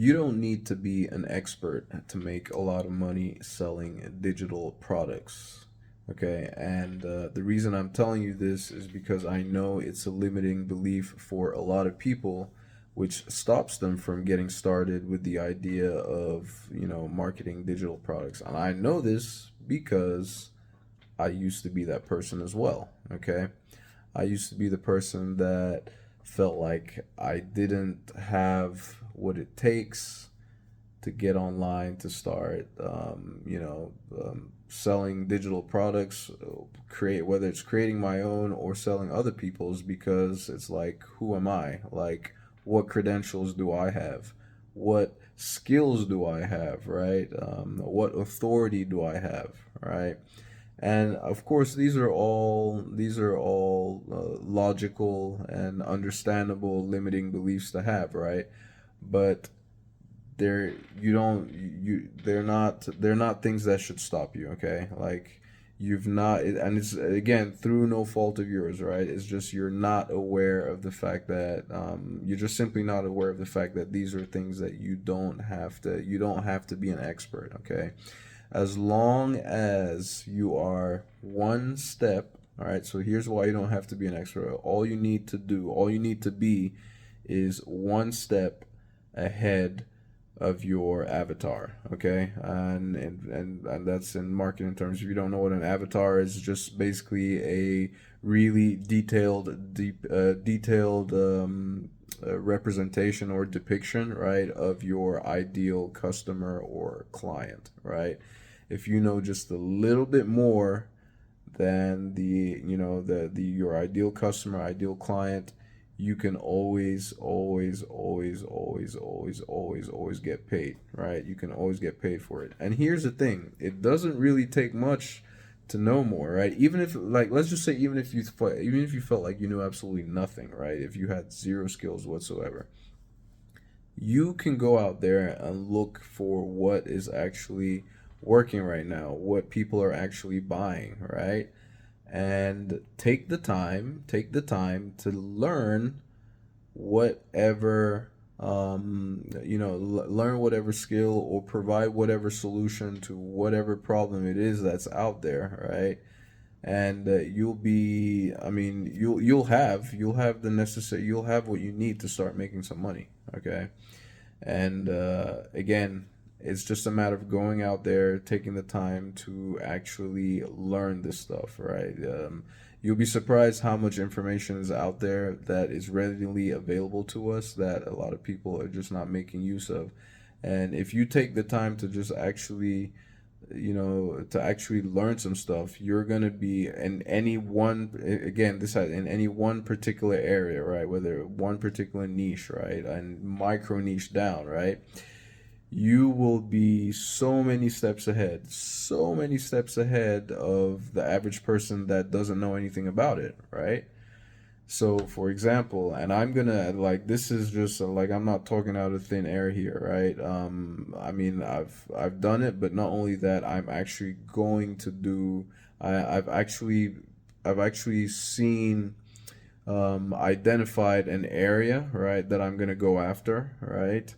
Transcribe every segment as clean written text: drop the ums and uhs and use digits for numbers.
You don't need to be an expert to make a lot of money selling digital products. Okay, and the reason I'm telling you this is because I know it's a limiting belief for a lot of people, which stops them from getting started with the idea of, marketing digital products. And I know this because I used to be that person as well. Okay, I used to be the person that felt like I didn't have what it takes to get online to start, selling digital products, create whether it's creating my own or selling other people's, because it's like, who am I? Like, what credentials do I have? What skills do I have? Right? What authority do I have? Right? And of course, these are all logical and understandable limiting beliefs to have, right? But they're you don't you they're not things that should stop you. Okay, like, you've not, and it's again through no fault of yours, right? It's just you're not aware of the fact that, you're just simply not aware of the fact that these are things that you don't have to be an expert. Okay, as long as you are one step. All right, so here's why you don't have to be an expert. All you need to be is one step ahead of your avatar. Okay, and that's in marketing terms. If you don't know what an avatar is, just basically a really detailed representation or depiction, right, of your ideal customer or client, right? If you know just a little bit more than the your ideal customer, ideal client, you can always get paid, right? You can always get paid for it. And here's the thing, it doesn't really take much to know more, right? Even if, like, let's just say, even if you felt like you knew absolutely nothing, right? If you had zero skills whatsoever, you can go out there and look for what is actually working right now, what people are actually buying, right? And take the time to learn whatever, learn whatever skill or provide whatever solution to whatever problem it is that's out there, right? And you'll have what you need to start making some money. Okay, and again, it's just a matter of going out there, taking the time to actually learn this stuff, right? You'll be surprised how much information is out there that is readily available to us that a lot of people are just not making use of. And if you take the time to just actually, learn some stuff, you're going to be in any one, again, in any one particular area, right? Whether one particular niche, right? And micro niche down, right? You will be so many steps ahead of the average person that doesn't know anything about it, right? So, for example, and I'm gonna, like, this is just, like, I'm not talking out of thin air here, right? I mean, I've done it, but not only that, I'm actually going to do. I've actually seen, identified an area, right, that I'm gonna go after, right?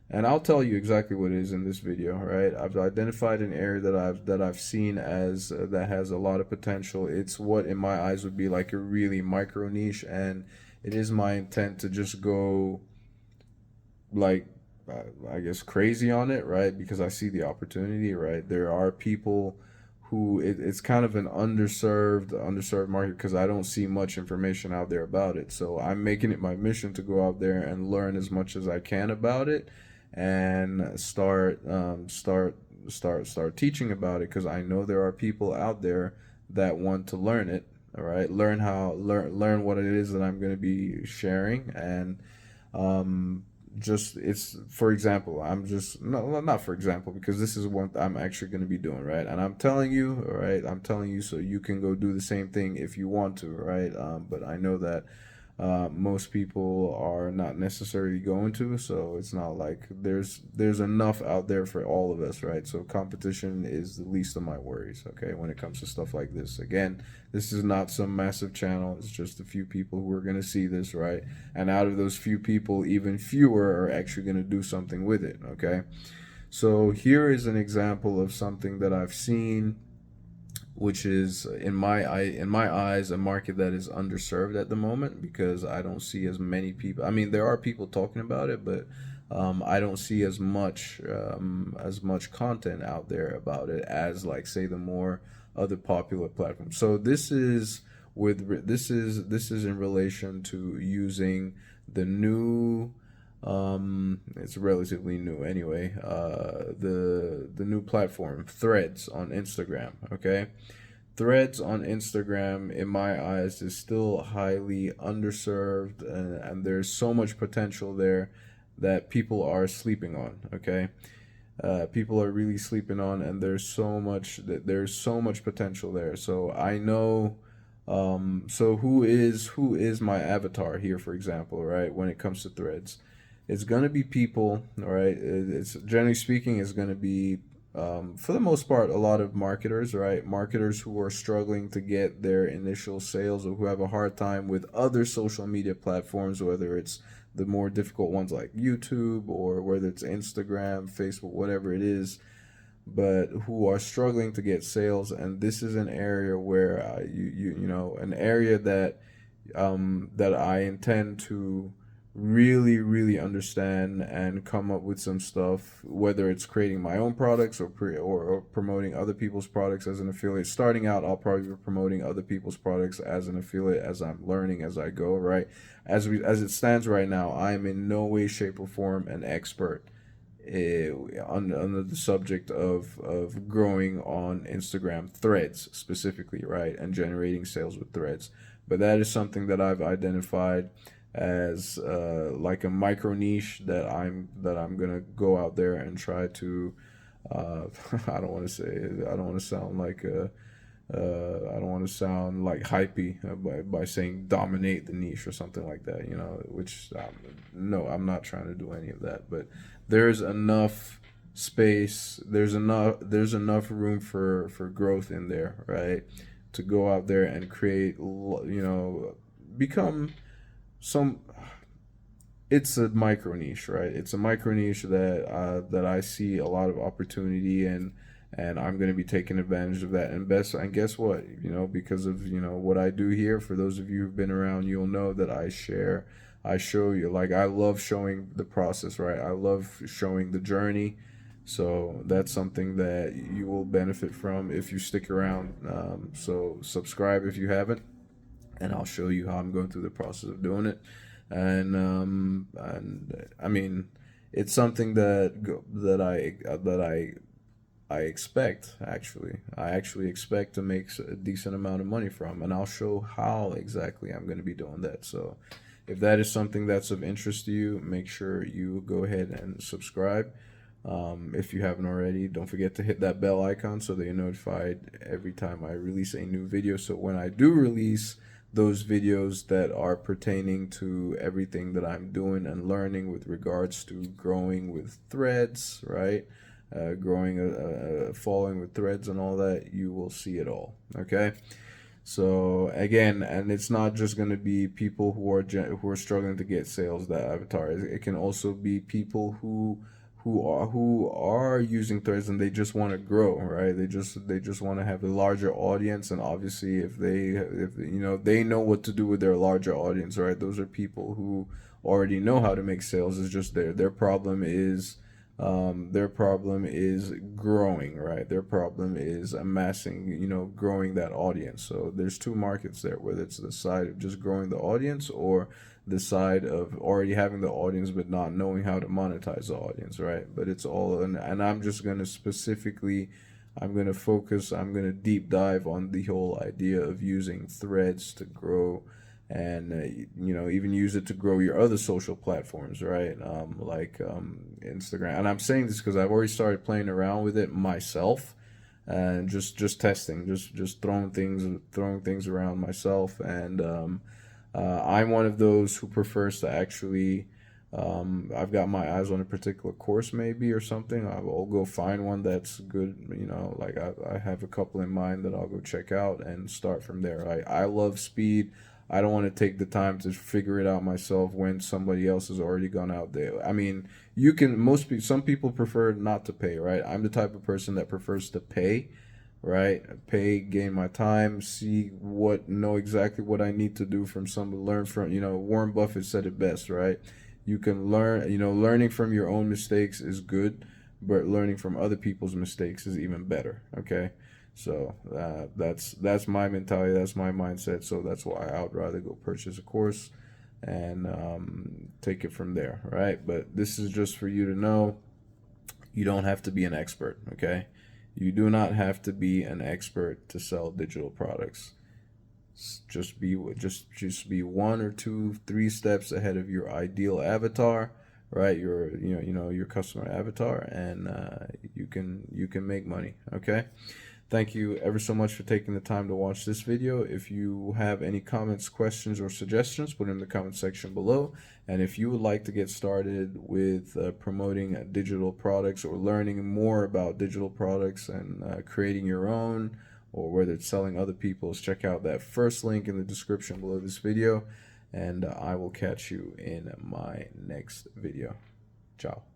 And I'll tell you exactly what it is in this video, right? I've identified an area that I've seen as, that has a lot of potential. It's what in my eyes would be like a really micro niche, and it is my intent to just go, like, I guess crazy on it, right? Because I see the opportunity, right? There are people who, it's kind of an underserved market because I don't see much information out there about it. So I'm making it my mission to go out there and learn as much as I can about it, and start teaching about it, because I know there are people out there that want to learn it. All right, learn what it is that I'm going to be sharing. And um, just, it's, for example, I'm just, no, not for example, because this is what I'm actually going to be doing, right? And I'm telling you, all right, I'm telling you so you can go do the same thing if you want to, right? But I know that most people are not necessarily going to. So it's not like there's enough out there for all of us, right? So competition is the least of my worries, okay, when it comes to stuff like this. Again, this is not some massive channel. It's just a few people who are going to see this, right? And out of those few people, even fewer are actually going to do something with it, okay? So here is an example of something that I've seen, which is in my eyes a market that is underserved at the moment, because I don't see as many people. I mean, there are people talking about it, but I don't see as much content out there about it as, like, say, the more other popular platforms. So this is in relation to using the new, it's relatively new anyway, the new platform Threads on Instagram, okay? Threads on Instagram, in my eyes, is still highly underserved, and there's so much potential there that people are sleeping on, okay? People are really sleeping on, and there's so much potential there. So I know, so who is my avatar here, for example, right? When it comes to Threads, it's gonna be people, all right? It's generally speaking, it's gonna be, for the most part, a lot of marketers, right? Marketers who are struggling to get their initial sales, or who have a hard time with other social media platforms, whether it's the more difficult ones like YouTube, or whether it's Instagram, Facebook, whatever it is, but who are struggling to get sales. And this is an area where, an area that I intend to really understand and come up with some stuff, whether it's creating my own products, or promoting other people's products as an affiliate. Starting out, I'll probably be promoting other people's products as an affiliate as I'm learning as I go, right? As it stands right now, I'm in no way, shape, or form an expert, under the subject of growing on Instagram Threads specifically, right, and generating sales with Threads. But that is something that I've identified as, like, a micro niche that I'm gonna go out there and try to. I don't want to sound like I don't want to sound like hypey, by saying dominate the niche or something like that, which, no, I'm not trying to do any of that. But there's enough space, there's enough room for growth in there, right? To go out there and create, become some. It's a micro niche, right? It's a micro niche that I see a lot of opportunity in, and I'm going to be taking advantage of that. And guess what? Because of what I do here. For those of you who've been around, you'll know that I show you, like, I love showing the process, right? I love showing the journey. So that's something that you will benefit from if you stick around. So subscribe if you haven't, and I'll show you how I'm going through the process of doing it. And I mean, it's something that I expect, actually. I actually expect to make a decent amount of money from, and I'll show how exactly I'm going to be doing that. So if that is something that's of interest to you, make sure you go ahead and subscribe. If you haven't already, don't forget to hit that bell icon so that you're notified every time I release a new video. So when I do release those videos that are pertaining to everything that I'm doing and learning with regards to growing with Threads, right? Growing a following with Threads and all that, you will see it all. Okay. So again, and it's not just going to be people who are struggling to get sales, that avatar. It can also be people who are using Threads and they just want to grow, right? They just want to have a larger audience, and obviously if they know what to do with their larger audience, right? Those are people who already know how to make sales. It's just their problem is, growing, right? Their problem is amassing, growing that audience. So there's two markets there, whether it's the side of just growing the audience, or the side of already having the audience but not knowing how to monetize the audience, right? But it's all, and I'm just going to specifically, I'm going to focus, I'm going to deep dive on the whole idea of using Threads to grow, and even use it to grow your other social platforms, right? Like Instagram. And I'm saying this because I've already started playing around with it myself, and just testing, just throwing things around myself, and I'm one of those who prefers to actually, I've got my eyes on a particular course maybe or something. I'll go find one that's good. You know, like I have a couple in mind that I'll go check out and start from there. I love speed. I don't want to take the time to figure it out myself when somebody else has already gone out there. I mean, you can, most people, some people prefer not to pay, right? I'm the type of person that prefers to pay, right? Pay, gain my time, see what, know exactly what I need to do from someone, learn from, you know, Warren Buffett said it best, right? You can learn, you know, learning from your own mistakes is good, but learning from other people's mistakes is even better, okay? So that's my mentality, that's my mindset. So that's why I would rather go purchase a course and take it from there, right? But this is just for you to know you don't have to be an expert, okay? You do not have to be an expert to sell digital products. Just be one or two, three steps ahead of your ideal avatar, right? Your your customer avatar, and you can make money, okay? Thank you ever so much for taking the time to watch this video. If you have any comments, questions, or suggestions, put in the comment section below. And if you would like to get started with promoting digital products or learning more about digital products and creating your own, or whether it's selling other people's, check out that first link in the description below this video. And I will catch you in my next video. Ciao.